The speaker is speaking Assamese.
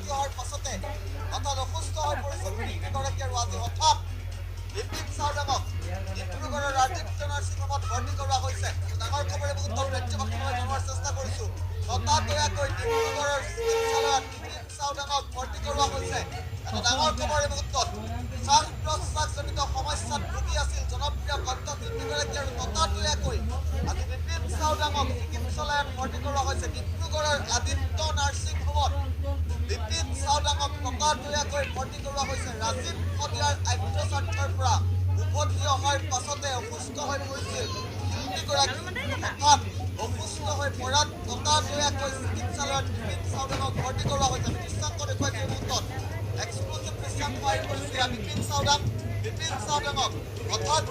ভৰ্তি হোৱাৰ পাছতে হঠাৎ অসুস্থ হৈ পৰিছিল গৰাকী আৰু আজি হঠাৎ বিপিন চাওডাঙক ডিব্ৰুগড়ৰ ৰাজীৱ নাৰ্ছিং হোমত ভৰ্তি কৰোৱা হৈছে। ডাঙৰ খবৰে বহুত ৰাজ্যবাসীক মই জনোৱাৰ চেষ্টা কৰিছো। ততাতৈয়াকৈ ডিব্ৰুগড়ৰ চিকিৎসালয়ত বিপিন চাওডাঙক ভৰ্তি কৰোৱা হৈছে। এটা ডাঙৰ খবৰে মুহূৰ্তত শ্বাস প্ৰশ্বাসজনিত সমস্যাত ভুগি আছিল জনপ্ৰিয় কণ্ঠশিল্পীগৰাকী আৰু ততাতৈয়াকৈ আজি বিপিন চাওডাঙক চিকিৎসালয়ত ভৰ্তি কৰোৱা হৈছে ডিব্ৰুগড়ৰ আদিত্য নাৰ্ছিং হোমত। বিপিন চাওডাঙক ততাতৈয়াকৈ ভৰ্তি কৰোৱা হৈছে। ৰাজীৱ শদিয়াৰ আভ্যস্বাৰ্থৰ পৰা উভতি অহাৰ পাছতে অসুস্থ হৈ পৰিছিল শিল্পীগৰাকী। হঠাৎ অসুস্থ হৈ পৰাত ততাতৈয়াকৈ চিকিৎসালয়ত বিপিন চাওডাঙক ভৰ্তি কৰোৱা হৈছে। দৃশ্যান্ত দেখুৱাইছে মুহূৰ্তত এক্সক্লুচিভ দৃশ্যান্ত আহি পৰিছে বিপিন চাওডাঙক হঠাৎ